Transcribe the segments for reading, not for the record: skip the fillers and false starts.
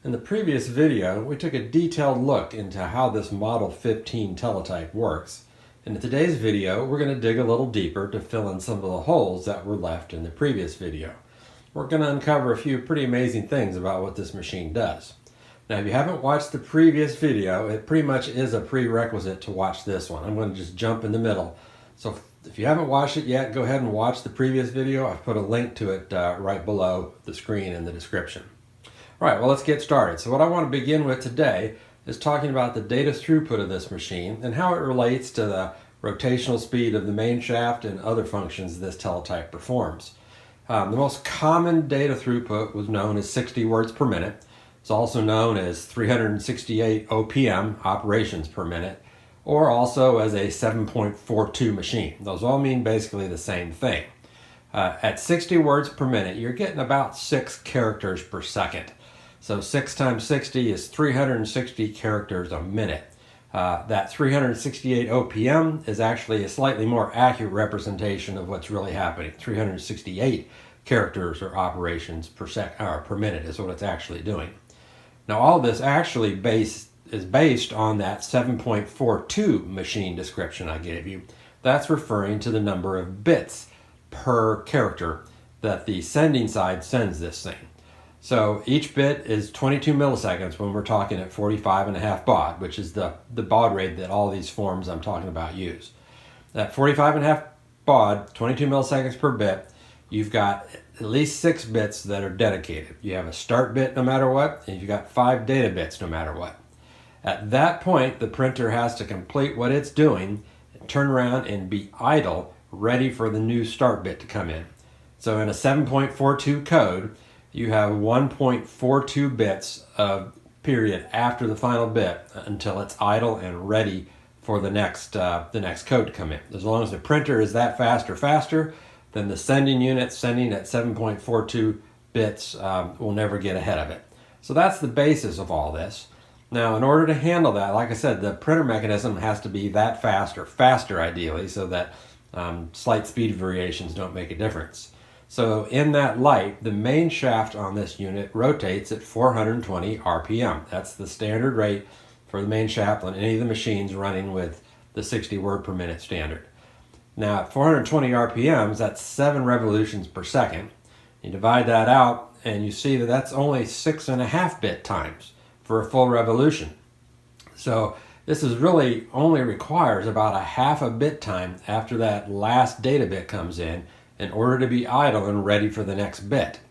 In the previous video, we took a detailed look into how this Model 15 teletype works. And in today's video, we're going to dig a little deeper to fill in some of the holes that were left in the previous video. We're going to uncover a few pretty amazing things about what this machine does. Now, if you haven't watched the previous video, it pretty much is a prerequisite to watch this one. I'm going to just jump in the middle. So if you haven't watched it yet, go ahead and watch the previous video. I've put a link to it right below the screen in the description. All right, well, let's get started. So what I want to begin with today is talking about the data throughput of this machine and how it relates to the rotational speed of the main shaft and other functions this teletype performs. The most common data throughput was known as 60 words per minute. It's also known as 368 OPM, operations per minute, or also as a 7.42 machine. Those all mean basically the same thing. At 60 words per minute, you're getting about 6 characters per second. So 6 times 60 is 360 characters a minute. That 368 OPM is actually a slightly more accurate representation of what's really happening. 368 characters or operations per minute is what it's actually doing. Now all this actually is based on that 7.42 machine description I gave you. That's referring to the number of bits per character that the sending side sends this thing. So each bit is 22 milliseconds when we're talking at 45.5 baud, which is the baud rate that all these forms I'm talking about use. At 45.5 baud, 22 milliseconds per bit, you've got at least 6 bits that are dedicated. You have a start bit no matter what, and you've got 5 data bits no matter what. At that point, the printer has to complete what it's doing, turn around and be idle, ready for the new start bit to come in. So in a 7.42 code, you have 1.42 bits of period after the final bit until it's idle and ready for the next code to come in. As long as the printer is that fast or faster, then the sending unit sending at 7.42 bits will never get ahead of it. So that's the basis of all this. Now, in order to handle that, like I said, the printer mechanism has to be that fast or faster ideally, so that slight speed variations don't make a difference. So in that light, the main shaft on this unit rotates at 420 RPM. That's the standard rate for the main shaft on any of the machines running with the 60 word per minute standard. Now at 420 RPMs, that's 7 revolutions per second. You divide that out and you see that that's only 6.5 bit times for a full revolution. So this is really only requires about a half a bit time after that last data bit comes in order to be idle and ready for the next bit.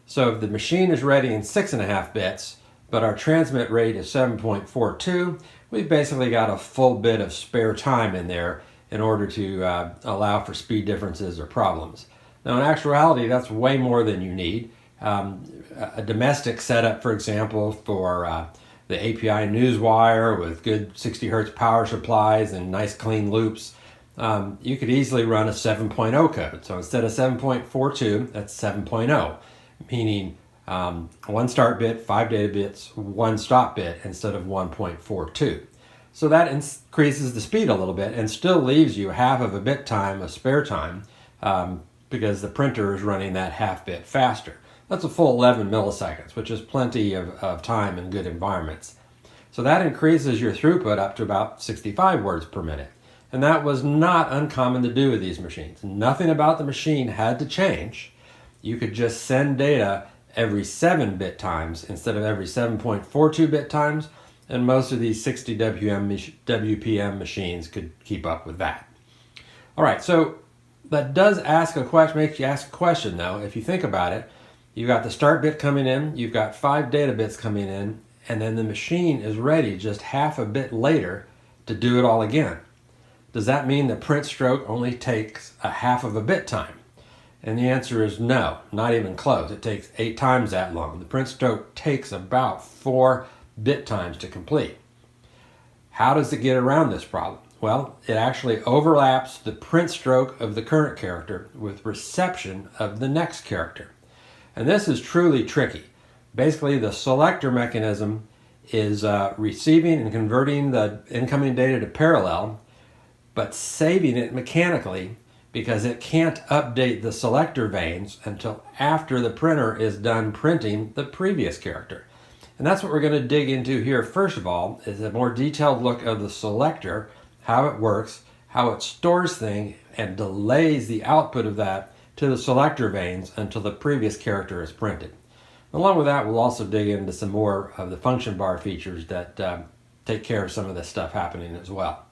So if the machine is ready in 6.5 bits, but our transmit rate is 7.42, we've basically got a full bit of spare time in there in order to allow for speed differences or problems. Now in actuality, that's way more than you need. A domestic setup, for example, for the API newswire with good 60 hertz power supplies and nice clean loops, you could easily run a 7.0 code. So instead of 7.42, that's 7.0, meaning 1 start bit, 5 data bits, 1 stop bit instead of 1.42. So that increases the speed a little bit and still leaves you half of a bit time of spare time because the printer is running that half bit faster. That's a full 11 milliseconds, which is plenty of time in good environments. So that increases your throughput up to about 65 words per minute. And that was not uncommon to do with these machines. Nothing about the machine had to change. You could just send data every 7 bit times instead of every 7.42 bit times, and most of these 60 WPM machines could keep up with that. All right, so that does makes you ask a question though. If you think about it, you've got the start bit coming in, you've got 5 data bits coming in, and then the machine is ready just half a bit later to do it all again. Does that mean the print stroke only takes a half of a bit time? And the answer is no, not even close. It takes 8 times that long. The print stroke takes about 4 bit times to complete. How does it get around this problem? Well, it actually overlaps the print stroke of the current character with reception of the next character. And this is truly tricky. Basically, the selector mechanism is receiving and converting the incoming data to parallel, but saving it mechanically because it can't update the selector vanes until after the printer is done printing the previous character. And that's what we're going to dig into here. First of all, is a more detailed look of the selector, how it works, how it stores things and delays the output of that to the selector vanes until the previous character is printed. Along with that, we'll also dig into some more of the function bar features that take care of some of this stuff happening as well.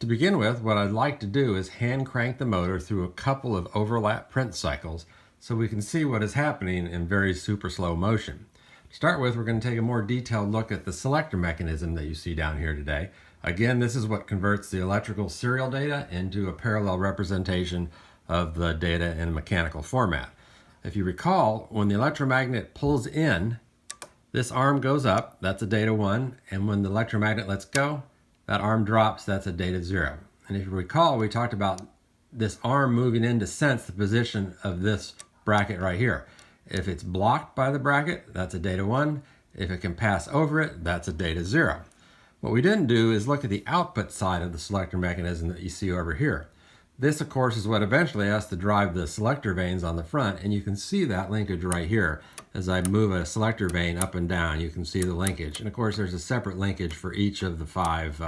To begin with, what I'd like to do is hand crank the motor through a couple of overlap print cycles so we can see what is happening in very super slow motion. To start with, we're going to take a more detailed look at the selector mechanism that you see down here today. Again, this is what converts the electrical serial data into a parallel representation of the data in a mechanical format. If you recall, when the electromagnet pulls in, this arm goes up, that's a data 1, and when the electromagnet lets go, that arm drops, that's a data 0. And if you recall, we talked about this arm moving in to sense the position of this bracket right here. If it's blocked by the bracket, that's a data 1. If it can pass over it, that's a data 0. What we didn't do is look at the output side of the selector mechanism that you see over here. This, of course, is what eventually has to drive the selector vanes on the front, and you can see that linkage right here. As I move a selector vane up and down, you can see the linkage. And of course, there's a separate linkage for each of the five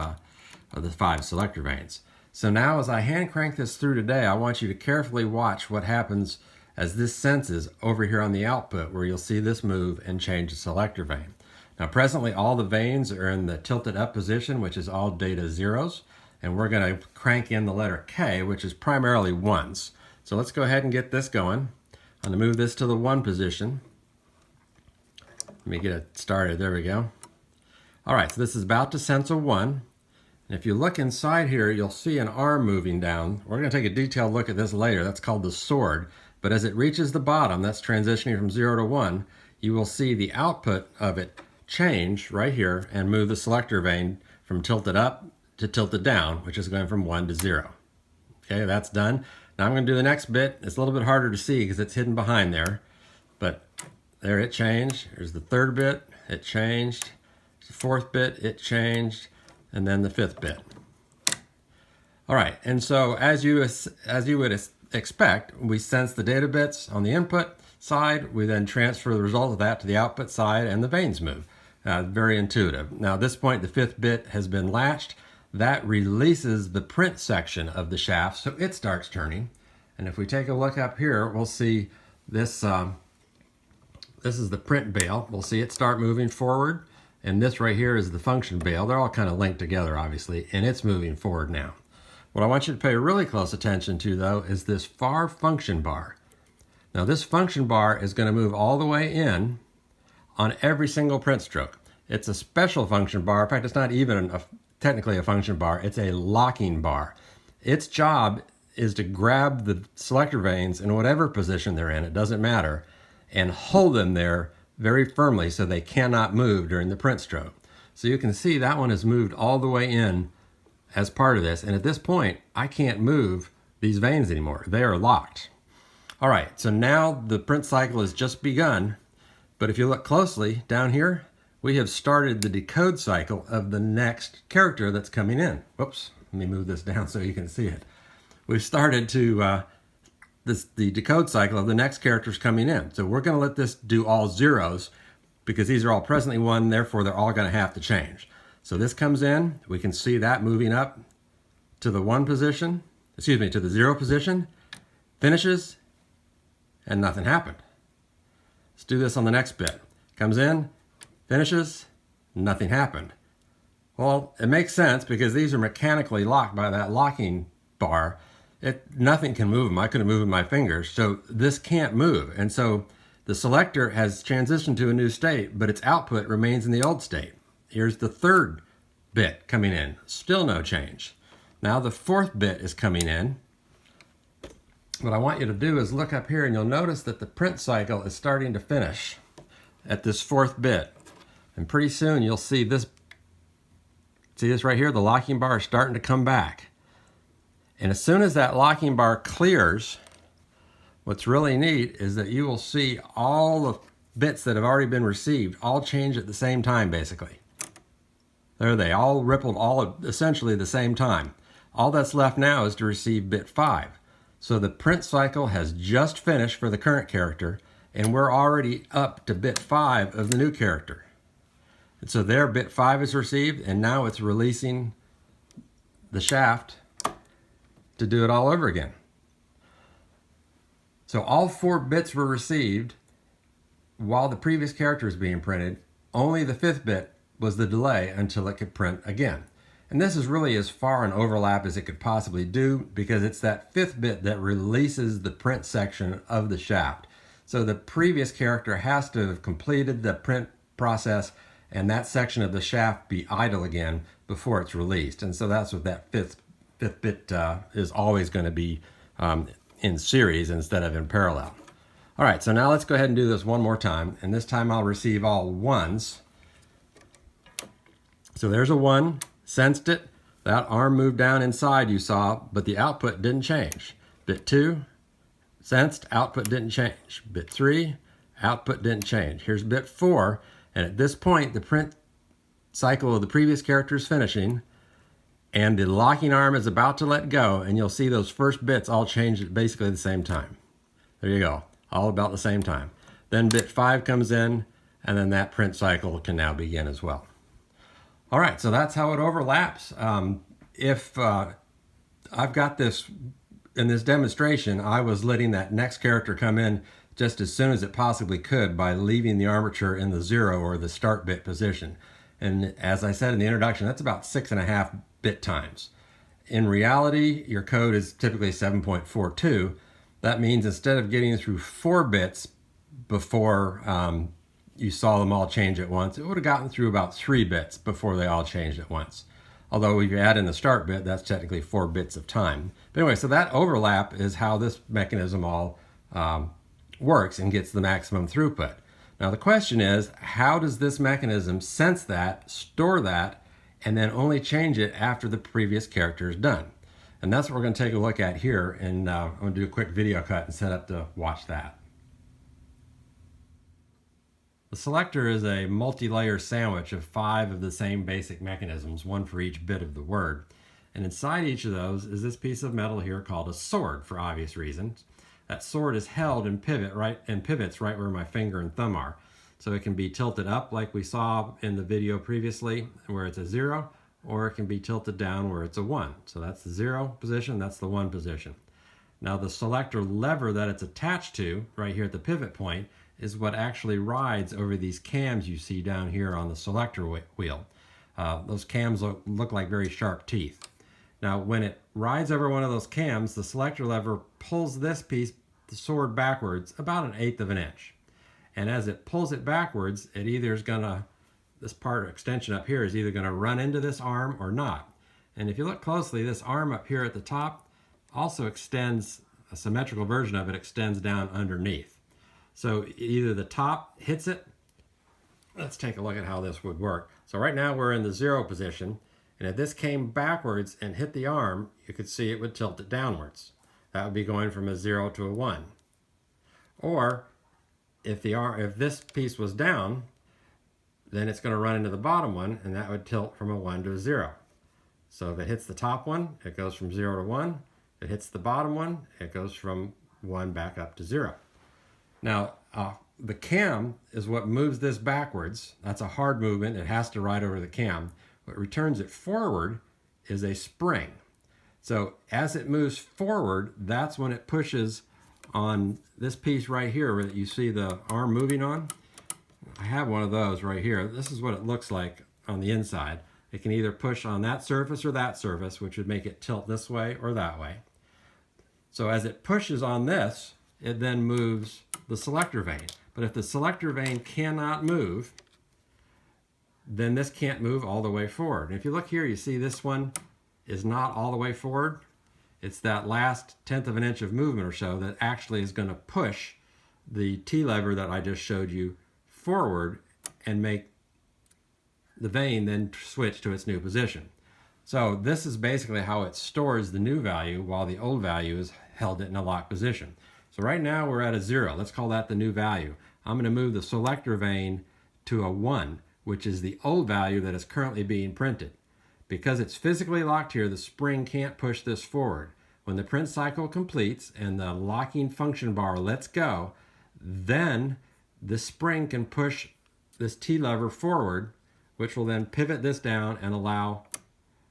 selector vanes. So now as I hand crank this through today, I want you to carefully watch what happens as this senses over here on the output, where you'll see this move and change the selector vane. Now presently all the vanes are in the tilted up position, which is all data 0s, and we're going to crank in the letter K, which is primarily 1s. So let's go ahead and get this going. I'm going to move this to the 1 position. Let me get it started. There we go. All right, so this is about to sense a 1. And if you look inside here, you'll see an arm moving down. We're going to take a detailed look at this later. That's called the sword. But as it reaches the bottom, that's transitioning from 0 to 1, you will see the output of it change right here and move the selector vane from tilted up to tilted down, which is going from 1 to 0. Okay, that's done. Now I'm going to do the next bit. It's a little bit harder to see because it's hidden behind there. But there it changed. Here's the 3rd bit. It changed. The 4th bit. It changed. And then the 5th bit. All right, and so as you would expect, we sense the data bits on the input side. We then transfer the result of that to the output side, and the vanes move. Very intuitive. Now at this point, the 5th bit has been latched. That releases the print section of the shaft, so it starts turning. And if we take a look up here, we'll see this. This is the print bale. We'll see it start moving forward. And this right here is the function bale. They're all kind of linked together, obviously, and it's moving forward now. What I want you to pay really close attention to, though, is this far function bar. Now, this function bar is going to move all the way in on every single print stroke. It's a special function bar. In fact, it's not even technically a function bar. It's a locking bar. Its job is to grab the selector vanes in whatever position they're in, it doesn't matter, and hold them there very firmly so they cannot move during the print stroke. So you can see that one has moved all the way in as part of this, and at this point I can't move these vanes anymore. They are locked. All right, so now the print cycle has just begun, but if you look closely down here, we have started the decode cycle of the next character that's coming in. Whoops, let me move this down so you can see it. We've started to the decode cycle of the next characters coming in. So we're going to let this do all 0s because these are all presently 1, therefore they're all going to have to change. So this comes in, we can see that moving up to the 1 position, to the 0 position, finishes, and nothing happened. Let's do this on the next bit. Comes in, finishes, nothing happened. Well, it makes sense because these are mechanically locked by that locking bar. Nothing can move them. I couldn't move with my fingers, so this can't move. And so the selector has transitioned to a new state, but its output remains in the old state. Here's the 3rd bit coming in. Still no change. Now the 4th bit is coming in. What I want you to do is look up here and you'll notice that the print cycle is starting to finish at this 4th bit. And pretty soon you'll see this right here, the locking bar is starting to come back. And as soon as that locking bar clears, what's really neat is that you will see all the bits that have already been received all change at the same time, basically. There they all rippled all at essentially the same time. All that's left now is to receive bit 5. So the print cycle has just finished for the current character, and we're already up to bit 5 of the new character. And so there, bit 5 is received, and now it's releasing the shaft to do it all over again. So all 4 bits were received while the previous character is being printed. Only the 5th bit was the delay until it could print again. And this is really as far an overlap as it could possibly do, because it's that 5th bit that releases the print section of the shaft. So the previous character has to have completed the print process and that section of the shaft be idle again before it's released. And so that's what that fifth bit is always going to be in series instead of in parallel. All right, so now let's go ahead and do this one more time, and this time I'll receive all 1s. So there's a 1, sensed it, that arm moved down inside you saw, but the output didn't change. Bit 2, sensed, output didn't change. Bit 3, output didn't change. Here's bit 4, and at this point the print cycle of the previous character is finishing, and the locking arm is about to let go, and you'll see those first bits all change at basically the same time. There you go, all about the same time. Then bit 5 comes in, and then that print cycle can now begin as well. All right, so that's how it overlaps. If I've got this, in this demonstration, I was letting that next character come in just as soon as it possibly could by leaving the armature in the 0 or the start bit position. And as I said in the introduction, that's about 6.5 bit times. In reality, your code is typically 7.42. That means instead of getting through 4 bits before you saw them all change at once, it would have gotten through about 3 bits before they all changed at once. Although if you add in the start bit, that's technically 4 bits of time. But anyway, so that overlap is how this mechanism all works and gets the maximum throughput. Now the question is, how does this mechanism sense that, store that, and then only change it after the previous character is done? And that's what we're going to take a look at here, and I'm going to do a quick video cut and set up to watch that. The selector is a multi-layer sandwich of 5 of the same basic mechanisms, 1 for each bit of the word. And inside each of those is this piece of metal here called a sword, for obvious reasons. That sword is held and pivots right where my finger and thumb are. So it can be tilted up like we saw in the video previously, where it's a 0, or it can be tilted down where it's a 1. So that's the 0 position, that's the 1 position. Now the selector lever that it's attached to, right here at the pivot point, is what actually rides over these cams you see down here on the selector wheel. Those cams look like very sharp teeth. Now when it rides over one of those cams, the selector lever pulls this piece, the sword, backwards about 1/8 of an inch. And as it pulls it backwards, it either is gonna, this part extension up here is either gonna run into this arm or not. And if you look closely, this arm up here at the top also extends, a symmetrical version of it extends down underneath. So either the top hits it. Let's take a look at how this would work. So right now we're in the 0 position, and if this came backwards and hit the arm, you could see it would tilt it downwards. That would be going from a 0 to a 1. Or if this piece was down, then it's going to run into the bottom one, and that would tilt from a 1 to a 0. So if it hits the top one, it goes from 0 to 1. If it hits the bottom one, it goes from 1 back up to 0. Now, the cam is what moves this backwards. That's a hard movement. It has to ride over the cam. What returns it forward is a spring. So as it moves forward, that's when it pushes on this piece right here where you see the arm moving on. I have one of those right here. This is what it looks like on the inside. It can either push on that surface or that surface, which would make it tilt this way or that way. So as it pushes on this, it then moves the selector vane. But if the selector vane cannot move, then this can't move all the way forward. And if you look here, you see this one is not all the way forward. It's that last 1/10 of an inch of movement or so that actually is going to push the T lever that I just showed you forward and make the vane then switch to its new position. So this is basically how it stores the new value while the old value is held in a locked position. So right now we're at a 0. Let's call that the new value. I'm going to move the selector vane to a 1, which is the old value that is currently being printed. Because it's physically locked here, the spring can't push this forward. When the print cycle completes and the locking function bar lets go, then the spring can push this T lever forward, which will then pivot this down and allow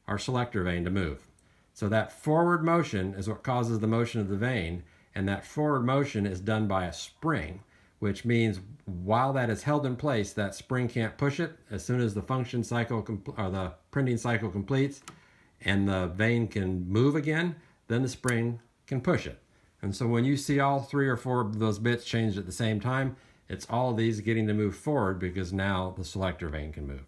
our selector vane to move. So that forward motion is what causes the motion of the vane, and that forward motion is done by a spring, which means while that is held in place, that spring can't push it. As soon as the function cycle or the printing cycle completes and the vane can move again, then the spring can push it. And so when you see all 3 or 4 of those bits changed at the same time, it's all of these getting to move forward because now the selector vane can move.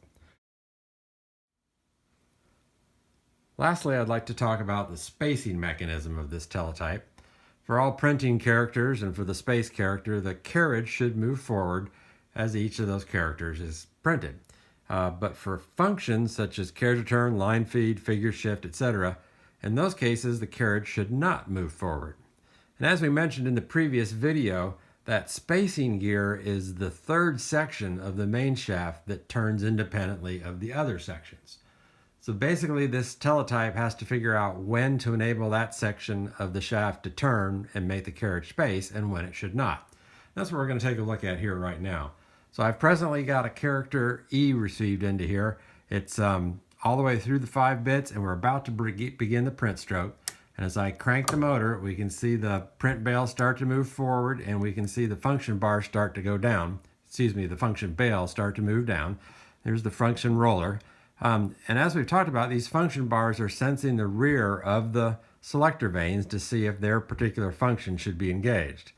Lastly, I'd like to talk about the spacing mechanism of this teletype. For all printing characters and for the space character, the carriage should move forward as each of those characters is printed. But for functions such as carriage return, line feed, figure shift, etc., in those cases, the carriage should not move forward. And as we mentioned in the previous video, that spacing gear is the 3rd section of the main shaft that turns independently of the other sections. So basically this teletype has to figure out when to enable that section of the shaft to turn and make the carriage space and when it should not. That's what we're going to take a look at here right now. So I've presently got a character E received into here. It's all the way through the 5 bits, and we're about to begin the print stroke. And as I crank the motor, we can see the print bail start to move forward, and we can see the function bar start to go down. The function bail start to move down. There's the function roller. And as we've talked about, these function bars are sensing the rear of the selector vanes to see if their particular function should be engaged.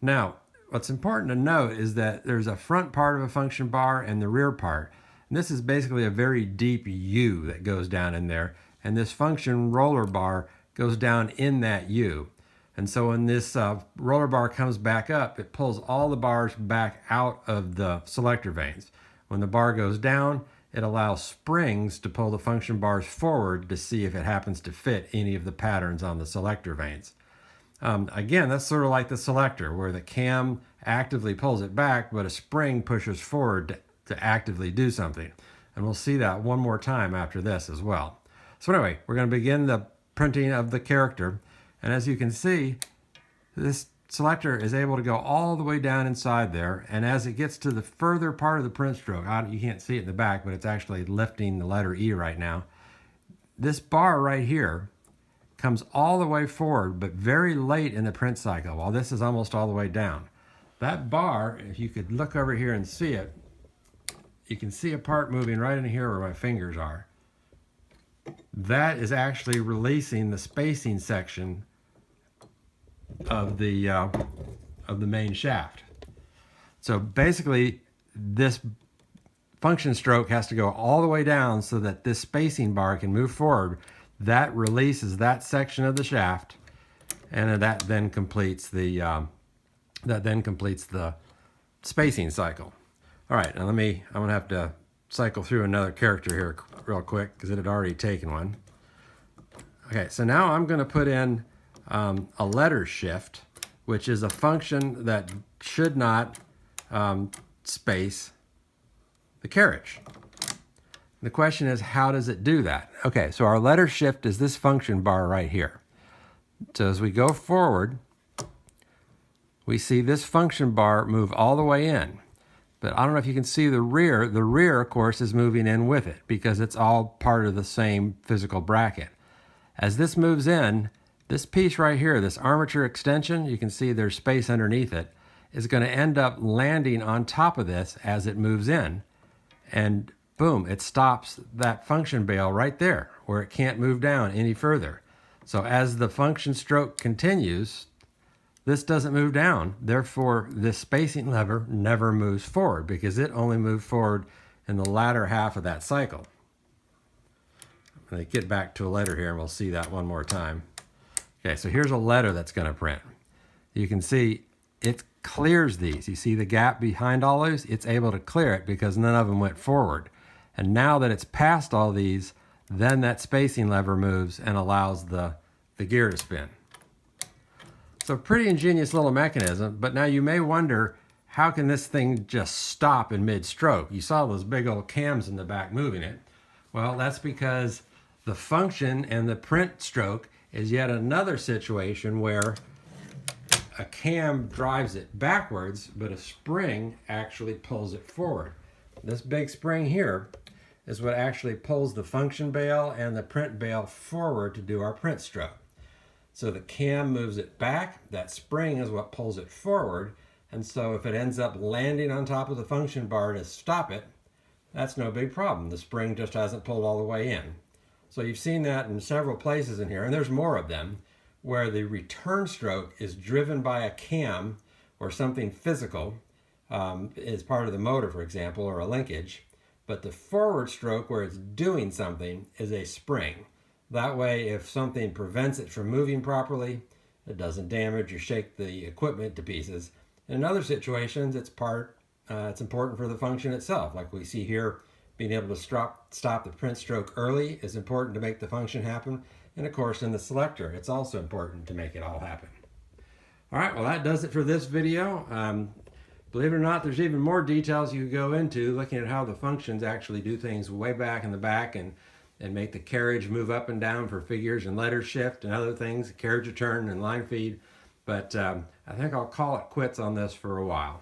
Now, what's important to note is that there's a front part of a function bar and the rear part. And this is basically a very deep U that goes down in there. And this function roller bar goes down in that U. And so when this roller bar comes back up, it pulls all the bars back out of the selector vanes. When the bar goes down, it allows springs to pull the function bars forward to see if it happens to fit any of the patterns on the selector vanes. Again, that's sort of like the selector, where the cam actively pulls it back, but a spring pushes forward to actively do something. And we'll see that one more time after this as well. So anyway, we're going to begin the printing of the character. And as you can see, this selector is able to go all the way down inside there, and as it gets to the further part of the print stroke, you can't see it in the back, but it's actually lifting the letter E right now. This bar right here comes all the way forward, but very late in the print cycle, while this is almost all the way down. That bar, if you could look over here and see it, you can see a part moving right in here where my fingers are. That is actually releasing the spacing section of the main shaft. So basically, this function stroke has to go all the way down so that this spacing bar can move forward. That releases that section of the shaft, and that then completes the spacing cycle. All right, now I'm gonna have to cycle through another character here real quick because it had already taken one. Okay, so now I'm going to put in a letter shift, which is a function that should not space the carriage. The question is, how does it do that? Okay, so our letter shift is this function bar right here. So as we go forward, we see this function bar move all the way in. But I don't know if you can see the rear. The rear, of course, is moving in with it because it's all part of the same physical bracket. As this moves in, this piece right here, this armature extension, you can see there's space underneath it, is going to end up landing on top of this as it moves in. And boom, it stops that function bail right there where it can't move down any further. So as the function stroke continues, this doesn't move down. Therefore, this spacing lever never moves forward because it only moved forward in the latter half of that cycle. Let me get back to a letter here and we'll see that one more time. Okay, so here's a letter that's going to print. You can see it clears these. You see the gap behind all those? It's able to clear it because none of them went forward. And now that it's past all these, then that spacing lever moves and allows the gear to spin. So pretty ingenious little mechanism, but now you may wonder, how can this thing just stop in mid-stroke? You saw those big old cams in the back moving it. Well, that's because the function and the print stroke is yet another situation where a cam drives it backwards, but a spring actually pulls it forward. This big spring here is what actually pulls the function bail and the print bail forward to do our print stroke. So the cam moves it back, that spring is what pulls it forward, and so if it ends up landing on top of the function bar to stop it, that's no big problem. The spring just hasn't pulled all the way in. So you've seen that in several places in here, and there's more of them, where the return stroke is driven by a cam or something physical, as part of the motor, for example, or a linkage, but the forward stroke where it's doing something is a spring. That way, if something prevents it from moving properly, it doesn't damage or shake the equipment to pieces. In other situations, it's important for the function itself. Like we see here, being able to stop the print stroke early is important to make the function happen. And of course, in the selector, it's also important to make it all happen. All right, well, that does it for this video. Believe it or not, there's even more details you could go into looking at how the functions actually do things way back in the back and make the carriage move up and down for figures and letter shift and other things, carriage return and line feed. But I think I'll call it quits on this for a while.